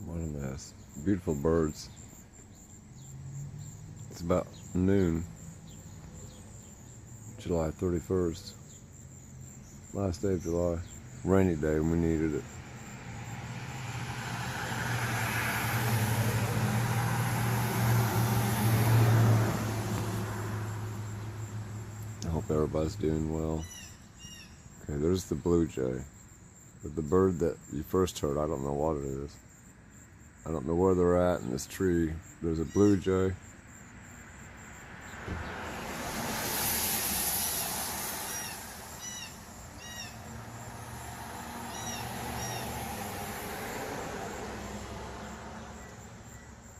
What a mess. Beautiful birds. It's about noon, July 31st. Last day of July. Rainy day and we needed it. I hope everybody's doing well. Okay, there's the blue jay. But the bird that you first heard, I don't know what it is. I don't know where they're at in this tree. There's a blue jay.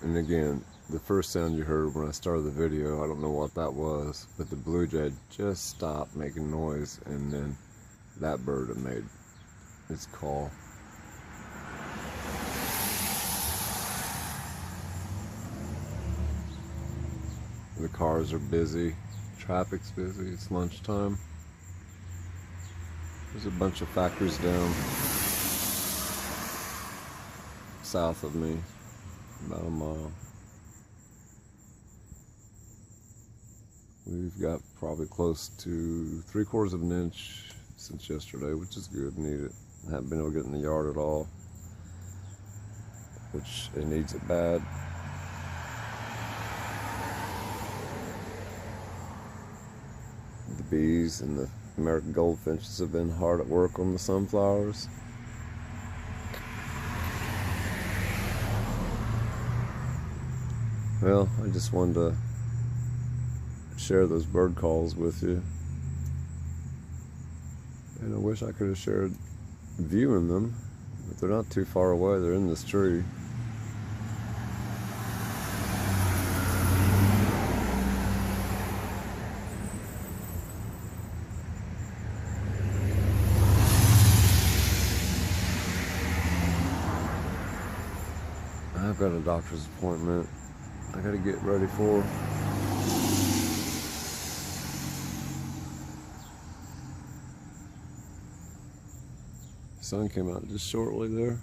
And again, the first sound you heard when I started the video, I don't know what that was, but the blue jay just stopped making noise, and then that bird had made its call. The cars are busy, traffic's busy, it's lunchtime. There's a bunch of factories down south of me, about a mile. We've got probably close to 3/4 of an inch since yesterday, which is good, need it. I haven't been able to get in the yard at all, which it needs it bad. The bees and the American goldfinches have been hard at work on the sunflowers. Well, I just wanted to share those bird calls with you. And I wish I could have shared viewing them, but they're not too far away. They're in this tree. I've got a doctor's appointment I gotta get ready for. The sun came out just shortly there.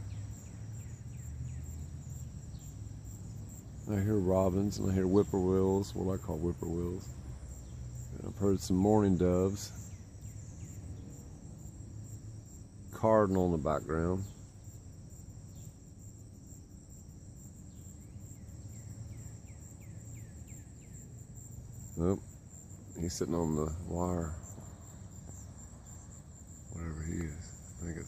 I hear robins and I hear whippoorwills, what I call whippoorwills. And I've heard some mourning doves. Cardinal in the background. Nope, he's sitting on the wire. Whatever he is. I think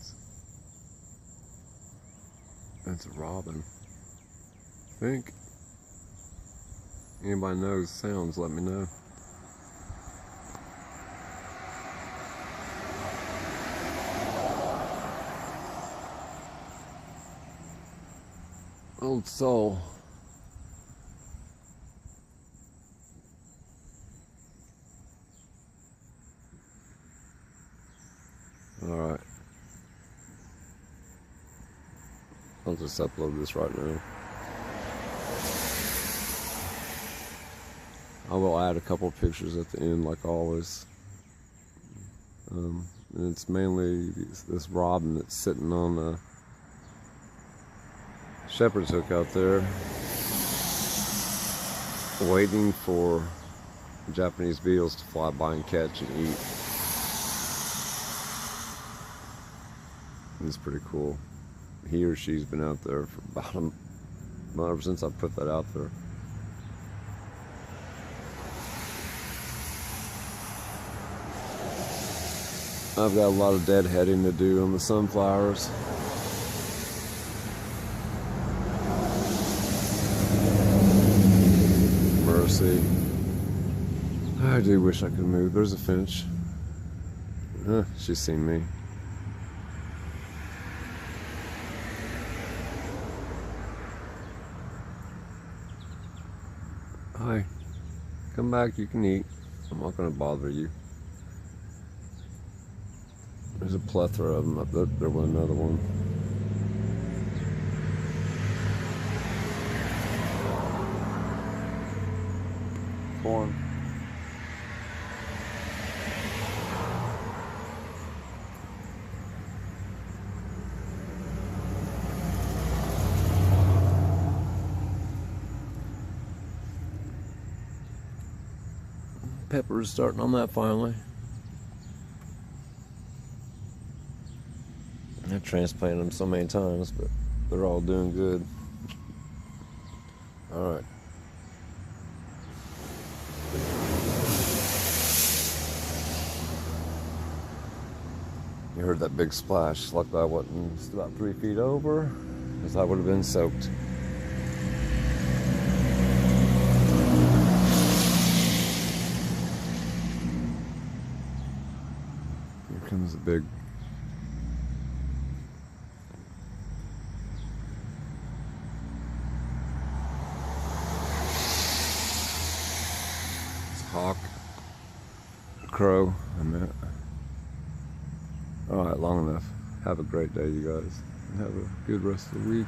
it's a robin. I think. Anybody knows sounds, let me know. Old soul. Alright. I'll just upload this right now. I will add a couple of pictures at the end like always. And it's mainly this robin that's sitting on a shepherd's hook out there, waiting for Japanese beetles to fly by and catch and eat. It's pretty cool. He or she's been out there for about a month, ever since I put that out there. I've got a lot of deadheading to do on the sunflowers. Mercy. I do wish I could move. There's a finch. She's seen me. Hi. Come back, you can eat. I'm not going to bother you. There's a plethora of them up there. There was another one. Corn. Peppers starting on that finally. I've transplanted them so many times, but they're all doing good. All right. You heard that big splash. Luckily I wasn't just about 3 feet over, because I would have been soaked. Here comes the big hawk, crow. All right, long enough. Have a great day, you guys, and have a good rest of the week.